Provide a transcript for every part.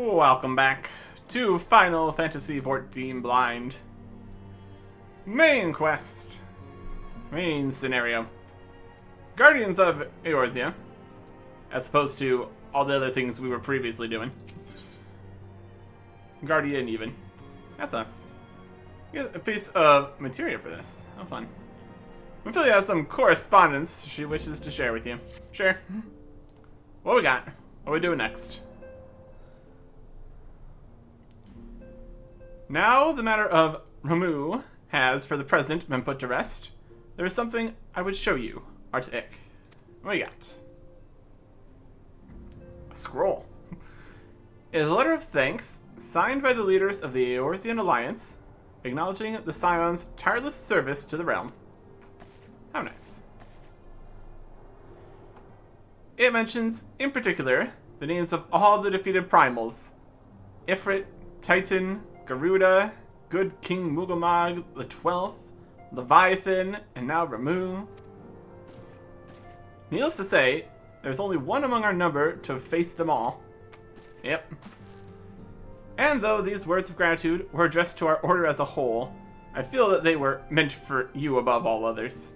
Welcome back to Final Fantasy XIV Blind. Main quest. Main scenario. Guardians of Eorzea. As opposed to all the other things we were previously doing. Guardian even. That's us. Get a piece of materia for this. How fun. Ophelia has some correspondence she wishes to share with you. Sure. What we got? What are we doing next? Now the matter of Ramuh has, for the present, been put to rest. There is something I would show you, Arctic. What do you got? A scroll. It is a letter of thanks signed by the leaders of the Eorzean Alliance, acknowledging the Scion's tireless service to the realm. How nice. It mentions, in particular, the names of all the defeated primals. Ifrit, Titan, Garuda, Good King Mugamag the 12th, Leviathan, and now Ramuh. Needless to say, there's only one among our number to have faced them all. Yep. And though these words of gratitude were addressed to our order as a whole, I feel that they were meant for you above all others.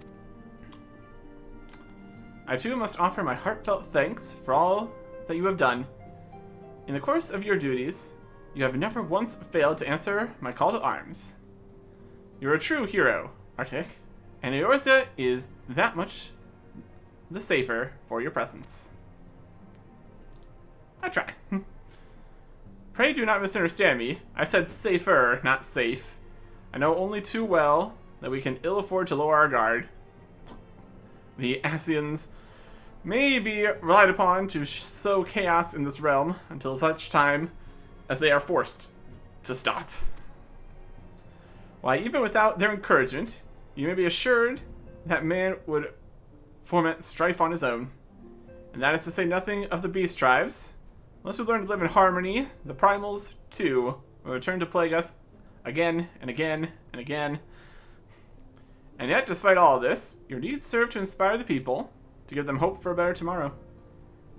I too must offer my heartfelt thanks for all that you have done. In the course of your duties, you have never once failed to answer my call to arms. You're a true hero, Arctic, and Eorzea is that much the safer for your presence. I try. Pray do not misunderstand me. I said safer, not safe. I know only too well that we can ill afford to lower our guard. The Ascians may be relied upon to sow chaos in this realm until such time as they are forced to stop. Why, even without their encouragement, you may be assured that man would foment strife on his own. And that is to say nothing of the beast tribes. Unless we learn to live in harmony, the primals, too, will return to plague us again and again and again. And yet, despite all of this, your deeds serve to inspire the people, to give them hope for a better tomorrow.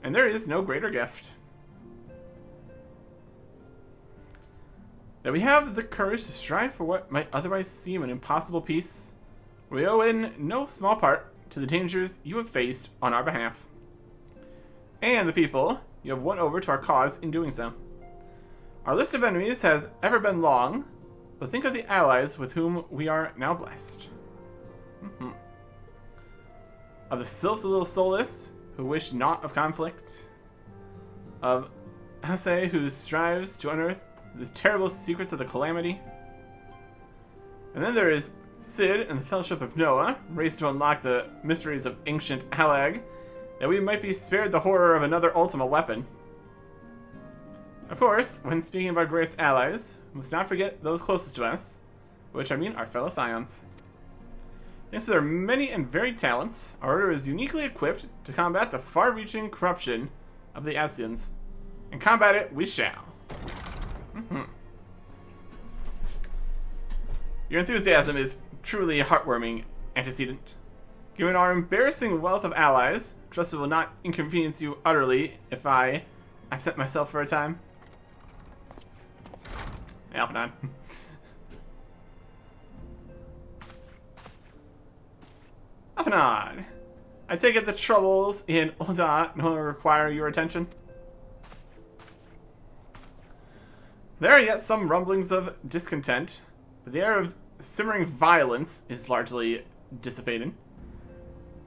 And there is no greater gift. That we have the courage to strive for what might otherwise seem an impossible peace, we owe in no small part to the dangers you have faced on our behalf. And the people you have won over to our cause in doing so. Our list of enemies has ever been long, but think of the allies with whom we are now blessed. Of the sylphs of Little Solus, who wish naught of conflict. Of Eorzea, who strives to unearth the terrible secrets of the calamity. And then there is Cid and the Fellowship of Noah, raised to unlock the mysteries of ancient Allag, that we might be spared the horror of another Ultima weapon. Of course, when speaking of our greatest allies, we must not forget those closest to us, which I mean our fellow Scions. Thanks to their many and varied talents, our order is uniquely equipped to combat the far-reaching corruption of the Ascians. And combat it we shall. Your enthusiasm is truly a heartwarming antecedent. Given our embarrassing wealth of allies, trust it will not inconvenience you utterly if I absent myself for a time. Alphanon. Alphanon, I take it the troubles in Ul'dah no longer require your attention. There are yet some rumblings of discontent, but the air of simmering violence is largely dissipated.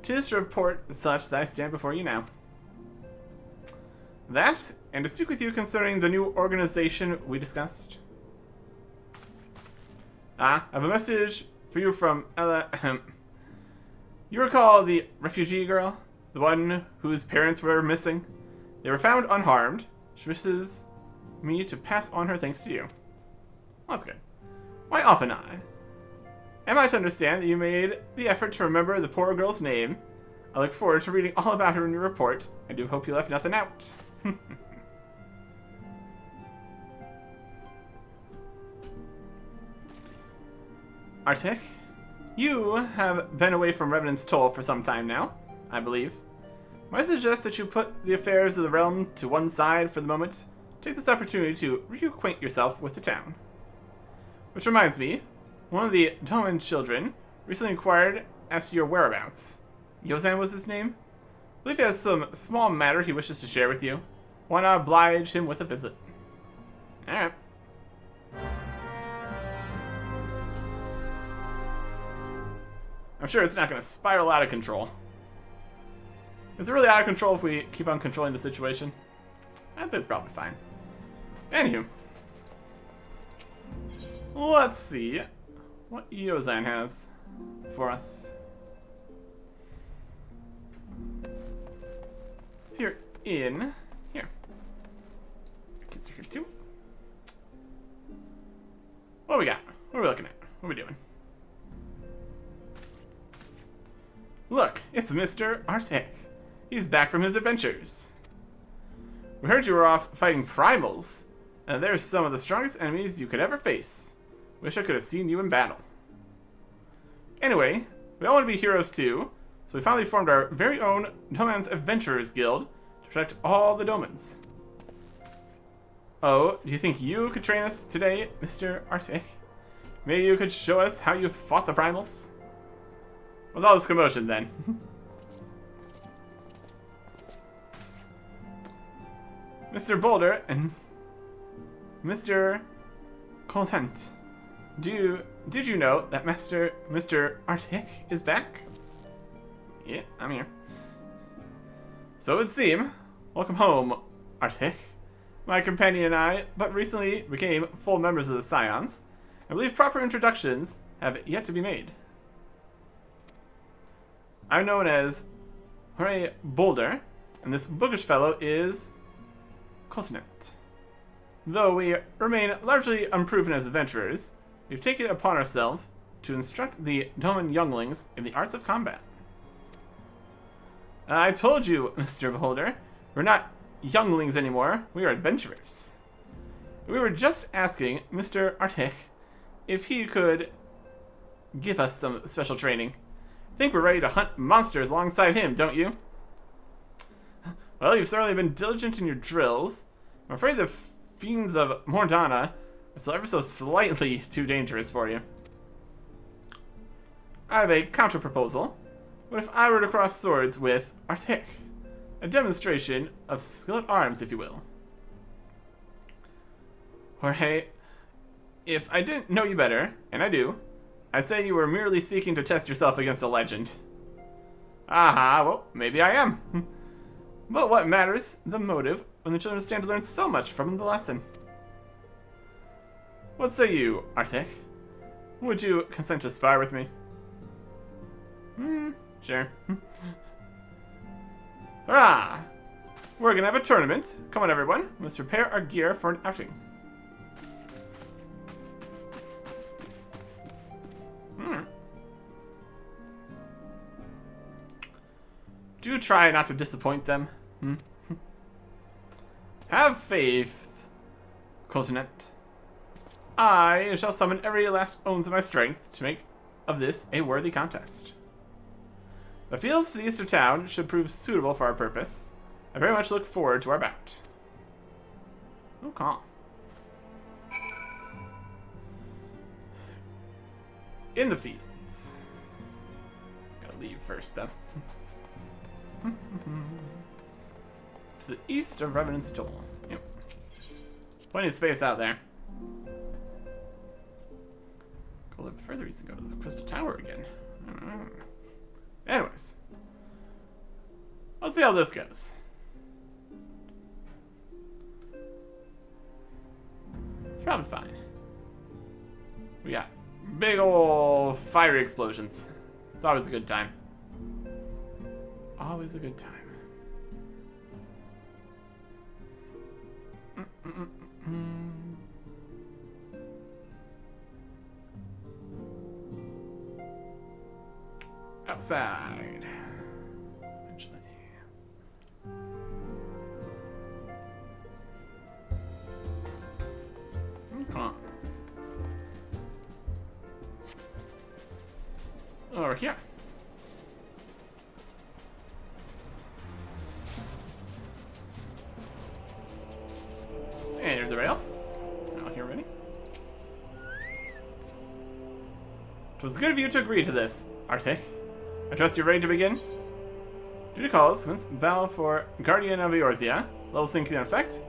'Tis to report such that I stand before you now. That, and to speak with you concerning the new organization we discussed. I have a message for you from Ella. You recall the refugee girl? The one whose parents were missing? They were found unharmed. She wishes me to pass on her thanks to you. Well, that's good. Why, often am I to understand that you made the effort to remember the poor girl's name? I look forward to reading all about her in your report. I do hope you left nothing out. Arctic, you have been away from Revenant's Toll for some time now, I believe. Might I suggest that you put the affairs of the realm to one side for the moment take this opportunity to reacquaint yourself with the town. Which reminds me, one of the Doman children recently inquired as to your whereabouts. Yozan was his name? I believe he has some small matter he wishes to share with you. Why not oblige him with a visit? Alright. I'm sure it's not going to spiral out of control. Is it really out of control if we keep on controlling the situation? I'd say it's probably fine. Anywho. Let's see what Yozan has for us. It's here in here. Kids are here too. What do we got? What are we looking at? What are we doing? Look, it's Mr. Artek. He's back from his adventures. We heard you were off fighting primals, and they're some of the strongest enemies you could ever face. Wish I could have seen you in battle. Anyway, we all want to be heroes too, so we finally formed our very own Doman's Adventurers Guild to protect all the Domans. Oh, do you think you could train us today, Mr. Artek? Maybe you could show us how you fought the primals? What's all this commotion then? Mr. Boulder and Mr. Content, did you know that Mr. Artek is back? Yeah, I'm here. So it would seem. Welcome home, Artek. My companion and I but recently became full members of the Scions. I believe proper introductions have yet to be made. I'm known as Hooray Boulder, and this bookish fellow is Continent. Though we remain largely unproven as adventurers, we've taken it upon ourselves to instruct the Doman younglings in the arts of combat. I told you, Mr. Boulder, we're not younglings anymore, we are adventurers. We were just asking Mr. Artek if he could give us some special training. I think we're ready to hunt monsters alongside him, don't you? Well, you've certainly been diligent in your drills. I'm afraid the fiends of Mordana are still ever so slightly too dangerous for you. I have a counter-proposal. What if I were to cross swords with Artek? A demonstration of skill at arms, if you will. Jorge, if I didn't know you better, and I do, I'd say you were merely seeking to test yourself against a legend. Aha, well, maybe I am. But what matters, the motive, when the children stand to learn so much from the lesson. What say you, Artek? Would you consent to spar with me? Sure. Hurrah! We're gonna have a tournament. Come on, everyone. Let's prepare our gear for an outing. Do try not to disappoint them. Have faith, Continent. I shall summon every last ounce of my strength to make of this a worthy contest. The fields to the east of town should prove suitable for our purpose. I very much look forward to our bout. Okay. In the fields. Gotta leave first, though. To the east of Revenant's Toll. Yep. Plenty of space out there. Go a little bit further east and go to the Crystal Tower again. Anyways. Let's see how this goes. It's probably fine. We got big ol' fiery explosions. It's always a good time. Always a good time. Outside. Eventually. Come on. Over here. everybody else? Out here ready? It was good of you to agree to this, Arctic. I trust you're ready to begin? Duty calls, battle for Guardian of Eorzea. Level syncing in effect.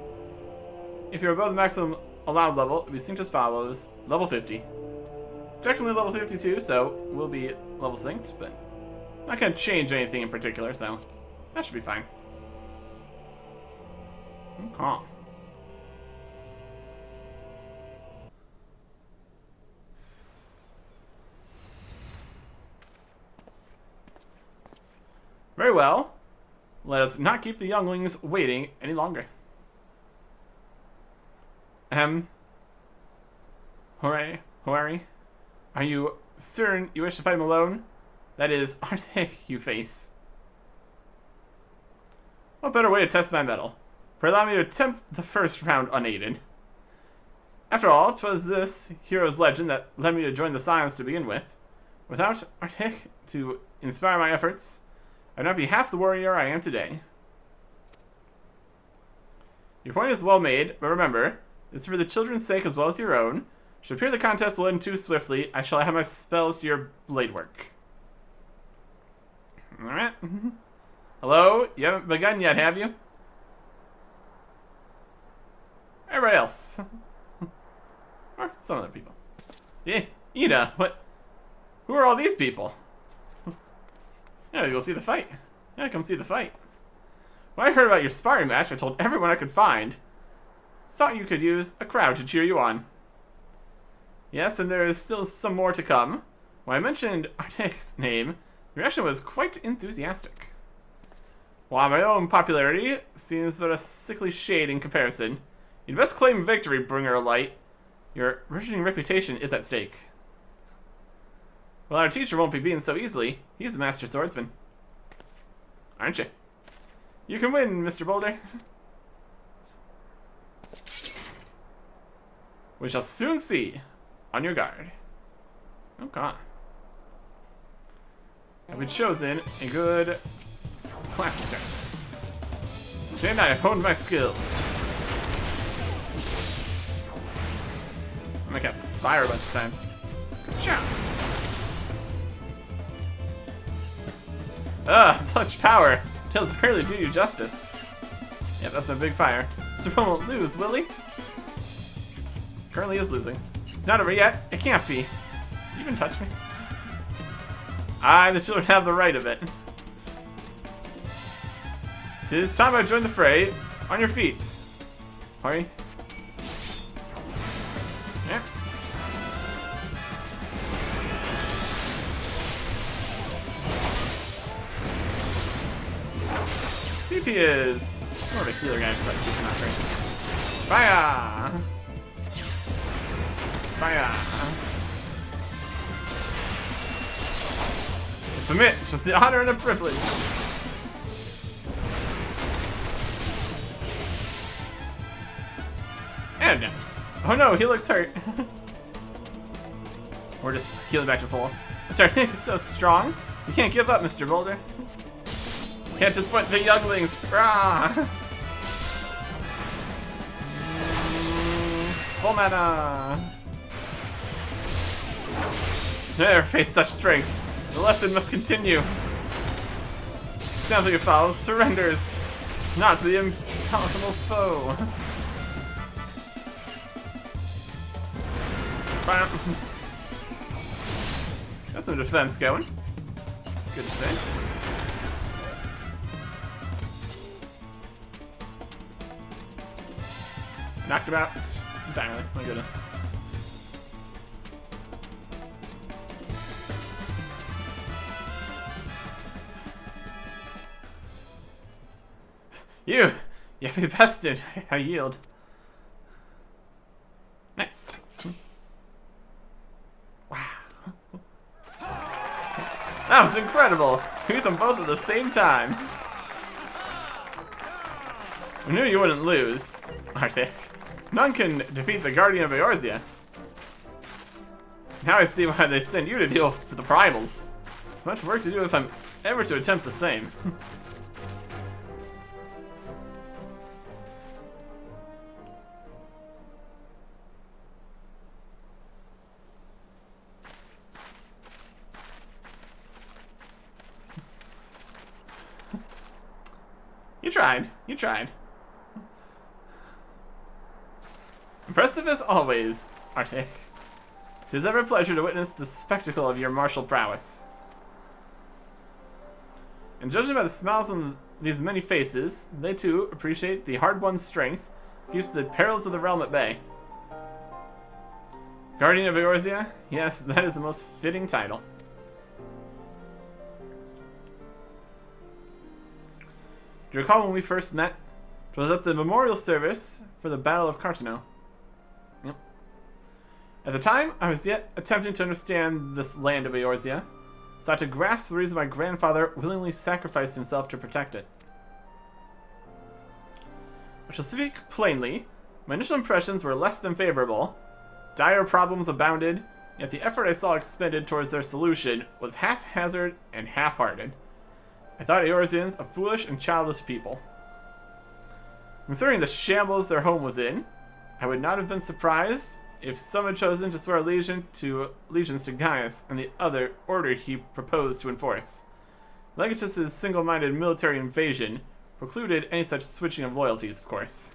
If you're above the maximum allowed level, it'll be synced as follows. Level 50. Technically level 52, so we'll be level synced, but not gonna change anything in particular, so that should be fine. Okay. Very well. Let us not keep the younglings waiting any longer. Hooray, are you certain you wish to fight him alone? That is, Arctic you face. What better way to test my mettle? For allow me to attempt the first round unaided. After all, 'twas this hero's legend that led me to join the Scions to begin with. Without Arctic to inspire my efforts, I'd not be half the warrior I am today. Your point is well made, but remember, it's for the children's sake as well as your own. Should appear the contest will end too swiftly, I shall have my spells to your blade work. Alright. Hello? You haven't begun yet, have you? Everybody else. Or some other people. Yeah, Ida, what? Who are all these people? Yeah, go see the fight. Yeah, come see the fight. When I heard about your sparring match, I told everyone I could find. Thought you could use a crowd to cheer you on. Yes, and there is still some more to come. When I mentioned Arctic's name, the reaction was quite enthusiastic. While my own popularity seems but a sickly shade in comparison, you'd best claim victory, Bringer of Light. Your burgeoning reputation is at stake. Well, our teacher won't be beaten so easily. He's a master swordsman. Aren't you? You can win, Mr. Boulder. We shall soon see. On your guard. Okay. I've been chosen a good class service. Today I have honed my skills. I'm gonna cast fire a bunch of times. Good job. Such power. Tails barely do you justice. Yeah, that's my big fire. Super won't lose, will he? Currently is losing. It's not over yet. It can't be. You even touch me? The children have the right of it. 'Tis time I join the fray. On your feet. Hurry. Yeah. CP is more of a healer guy, just like keeping that trace. Fire! Fire! Submit! Just the honor and a privilege. And no. Oh no, he looks hurt. We're just healing back to full. Sorry, Nick is so strong. You can't give up, Mr. Boulder. Can't disappoint the younglings. Rah! Full mana. Never face such strength. The lesson must continue. Stand for your foul surrenders, not to the impalatable foe. Got some defense going. Good to say. Knocked him out entirely. My goodness. You have been bested. I yield. Nice. Wow. That was incredible. We beat them both at the same time. I knew you wouldn't lose, Arctic. None can defeat the Guardian of Eorzea. Now I see why they send you to deal with the primals. Much work to do if I'm ever to attempt the same. tried. You tried. Impressive as always, Arctic. 'Tis ever a pleasure to witness the spectacle of your martial prowess. And judging by the smiles on these many faces, they too appreciate the hard-won strength that keeps the perils of the realm at bay. Guardian of Eorzea? Yes, that is the most fitting title. Do you recall when we first met? It was at the memorial service for the Battle of Cartano. Yep. At the time, I was yet attempting to understand this land of Eorzea, sought to grasp the reason my grandfather willingly sacrificed himself to protect it. I shall speak plainly. My initial impressions were less than favorable. Dire problems abounded, yet the effort I saw expended towards their solution was haphazard and half-hearted. I thought Eorzeans a foolish and childish people. Considering the shambles their home was in, I would not have been surprised if some had chosen to swear allegiance to Gaius and the other order he proposed to enforce. Legatus's single-minded military invasion precluded any such switching of loyalties, of course.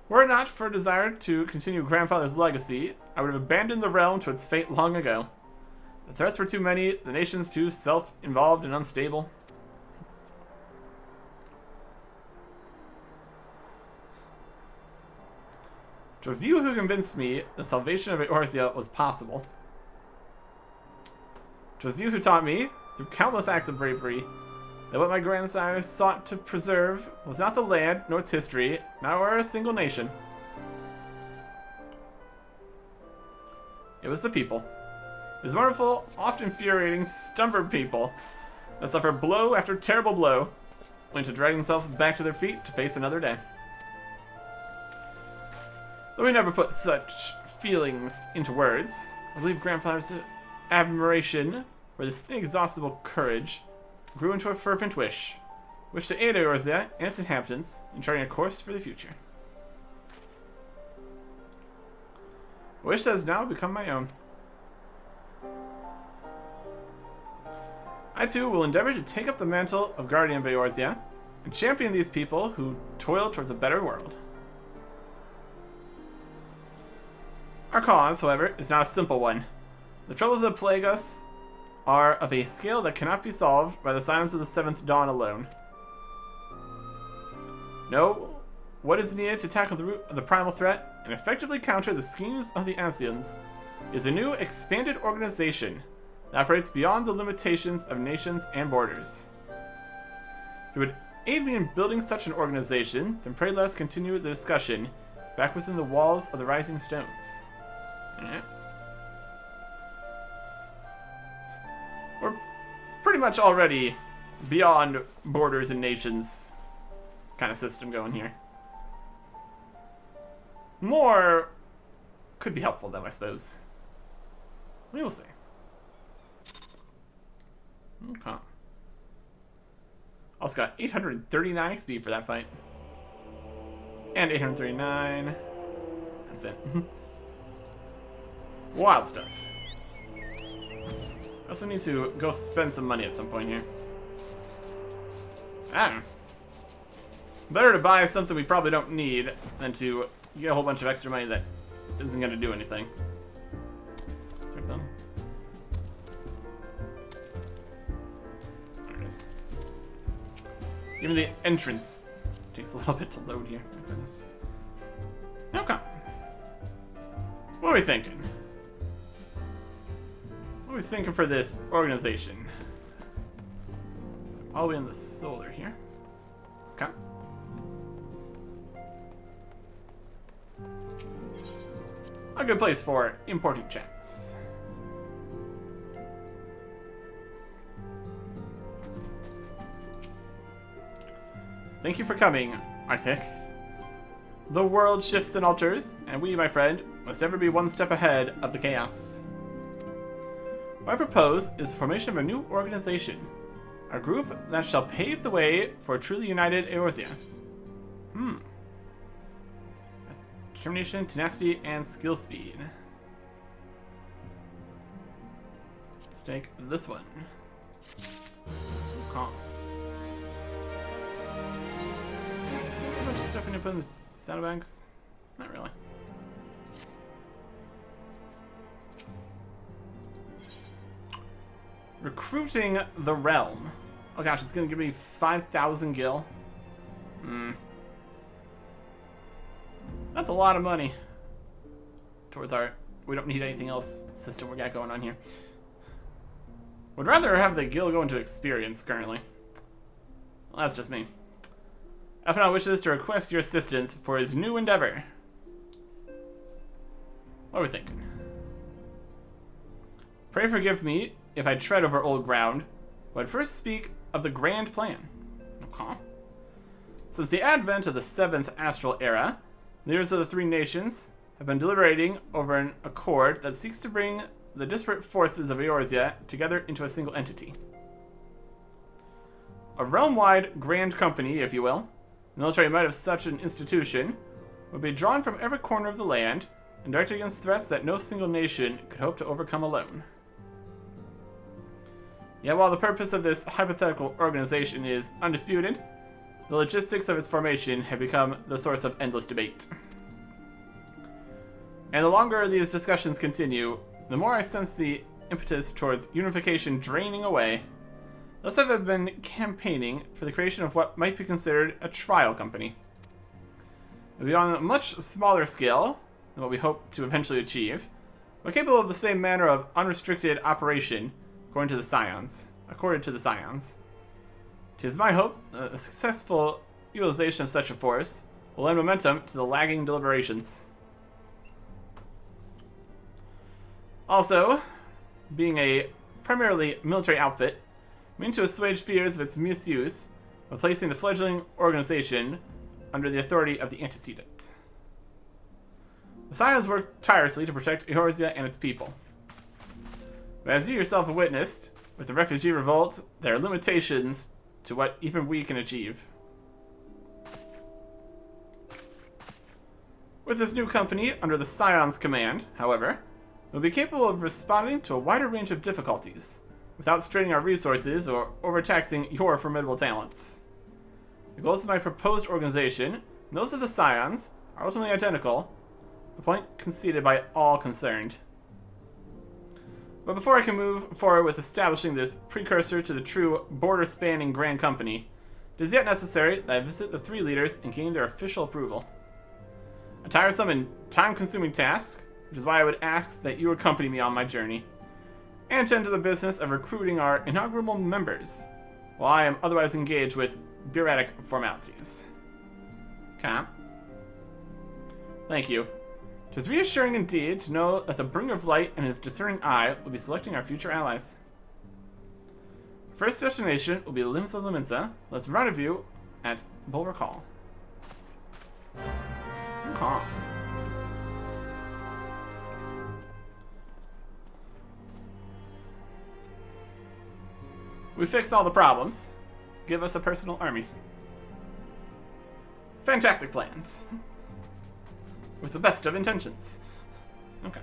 Were it not for a desire to continue grandfather's legacy, I would have abandoned the realm to its fate long ago. The threats were too many, the nations too self-involved and unstable. 'Twas you who convinced me the salvation of Eorzea was possible. 'Twas you who taught me, through countless acts of bravery, that what my grandsire sought to preserve was not the land, nor its history, nor a single nation. It was the people. These wonderful, oft infuriating, stubborn people that suffer blow after terrible blow, only to drag themselves back to their feet to face another day. Though we never put such feelings into words, I believe grandfather's admiration for this inexhaustible courage grew into a fervent wish to aid Eorzea and its inhabitants in charting a course for the future. A wish that has now become my own. I too will endeavor to take up the mantle of Guardian of Eorzea and champion these people who toil towards a better world. Our cause, however, is not a simple one. The troubles that plague us are of a scale that cannot be solved by the silence of the seventh dawn alone. No, what is needed to tackle the root of the primal threat and effectively counter the schemes of the Ascians is a new, expanded organization that operates beyond the limitations of nations and borders. If you would aid me in building such an organization, then pray let us continue the discussion back within the walls of the Rising Stones. Yeah. We're pretty much already beyond borders and nations kind of system going here. More could be helpful though, I suppose. We will see. Okay. Also got 839 XP for that fight. And 839. That's it. Wild stuff. I also need to go spend some money at some point here. I don't know. Better to buy something we probably don't need than to get a whole bunch of extra money that isn't going to do anything. There it is. Even the entrance takes a little bit to load here. Okay. What are we thinking? What are we thinking for this organization? So all the way in the solar here. Okay. A good place for important chats. Thank you for coming, Arctic. The world shifts and alters, and we, my friend, must ever be one step ahead of the chaos. What I propose is the formation of a new organization, a group that shall pave the way for a truly united Eorzea. Determination, tenacity, and skill speed. Let's take this one. Okay. stuff we need to put in the saddlebags? Not really. Recruiting the Realm. Oh gosh, it's gonna give me 5,000 gil. That's a lot of money. Towards our we don't need anything else system we got going on here. Would rather have the gil go into experience currently. Well, that's just me. Ethanol wishes to request your assistance for his new endeavor. What are we thinking? Pray forgive me if I tread over old ground, but first speak of the grand plan. Okay. Since the advent of the 7th astral era, leaders of the 3 nations have been deliberating over an accord that seeks to bring the disparate forces of Eorzea together into a single entity. A realm-wide grand company, if you will, the military might of such an institution would be drawn from every corner of the land and directed against threats that no single nation could hope to overcome alone. Yet while the purpose of this hypothetical organization is undisputed, the logistics of its formation have become the source of endless debate. And the longer these discussions continue, the more I sense the impetus towards unification draining away. Thus I have been campaigning for the creation of what might be considered a trial company. It will be on a much smaller scale than what we hope to eventually achieve, but capable of the same manner of unrestricted operation according to the Scions. It is my hope that a successful utilization of such a force will lend momentum to the lagging deliberations. Also, being a primarily military outfit, I mean to assuage fears of its misuse by placing the fledgling organization under the authority of the antecedent. The Scions work tirelessly to protect Eorzea and its people. But as you yourself have witnessed, with the refugee revolt, there are limitations to what even we can achieve. With this new company under the Scion's command, however, we'll be capable of responding to a wider range of difficulties, without straining our resources or overtaxing your formidable talents. The goals of my proposed organization, and those of the Scions, are ultimately identical, a point conceded by all concerned. But before I can move forward with establishing this precursor to the true border-spanning grand company, it is yet necessary that I visit the 3 leaders and gain their official approval. A tiresome and time-consuming task, which is why I would ask that you accompany me on my journey, and tend to the business of recruiting our inaugural members, while I am otherwise engaged with bureaucratic formalities. Okay. Thank you. It is reassuring indeed to know that the Bringer of Light and his discerning eye will be selecting our future allies. First destination will be Limbs of Lumenza. Let's rendezvous at Bulwark Hall. Okay. We fix all the problems. Give us a personal army. Fantastic plans. With the best of intentions. Okay.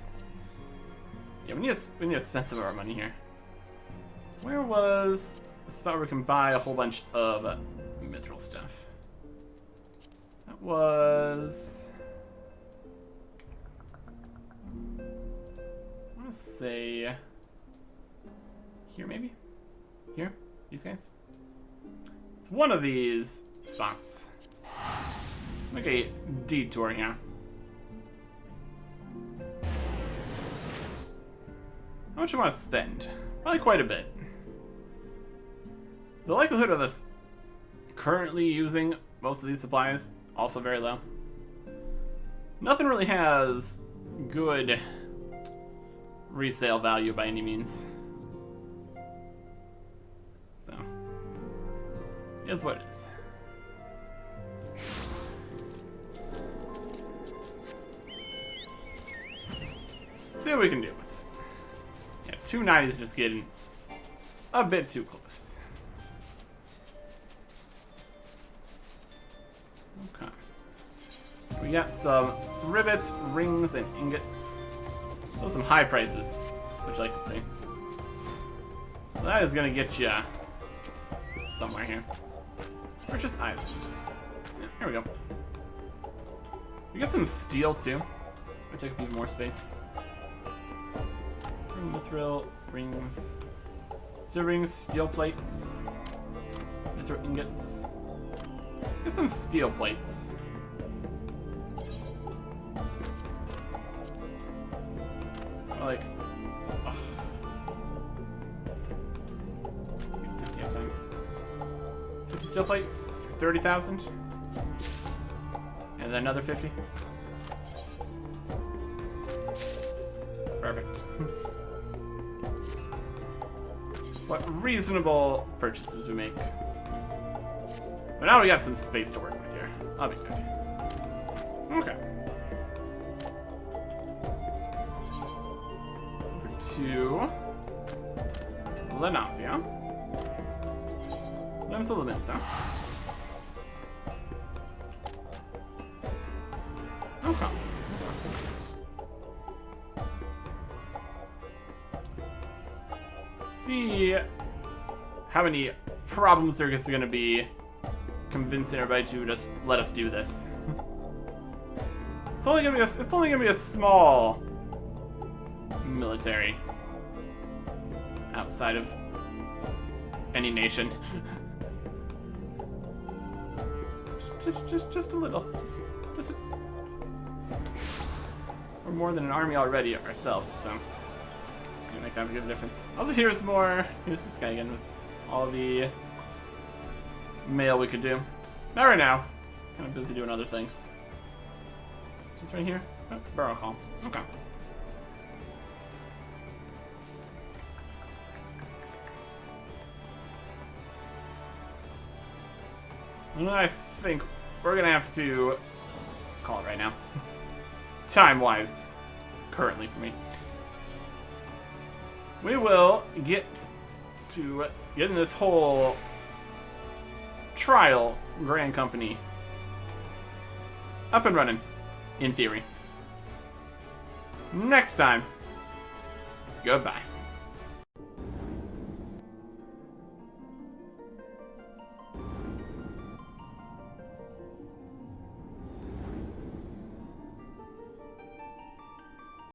Yeah, we need to spend some of our money here. Where was the spot where we can buy a whole bunch of mithril stuff? That was... I want to say... here, maybe? Here? These guys? It's one of these spots. Let's make a detour here. How much do I want to spend? Probably quite a bit. The likelihood of us currently using most of these supplies, also very low. Nothing really has good resale value by any means. So, it is what it is. Let's see what we can do with it. Yeah, 290 is just getting a bit too close. Okay. We got some rivets, rings, and ingots. Those are some high prices, which I like to see. Well, that is going to get you somewhere here. Purchase items. Yeah, here we go. You get some steel too. I take up even more space. Mithril rings. Steel rings, steel plates. Mithril ingots. Get some steel plates. Like, ugh. 50 at a time. 50 steel plates for 30,000. And then another 50. Perfect. What reasonable purchases we make. But now we got some space to work with here. I'll be good. Okay. Over to Lenasia. Lemsa Lemensa. Okay. See how many problems there's gonna be convincing everybody to just let us do this. It's only gonna be a small military outside of any nation. just a little. Just a... We're more than an army already ourselves, so gonna make that a good difference. Also, here's this guy again with all the mail we could do. Not right now. Kind of busy doing other things. Just right here. Oh, Burrow Call. Okay. And I think we're gonna have to call it right now. Time-wise, currently for me. We will get to getting this whole trial Grand Company up and running, in theory. Next time, goodbye.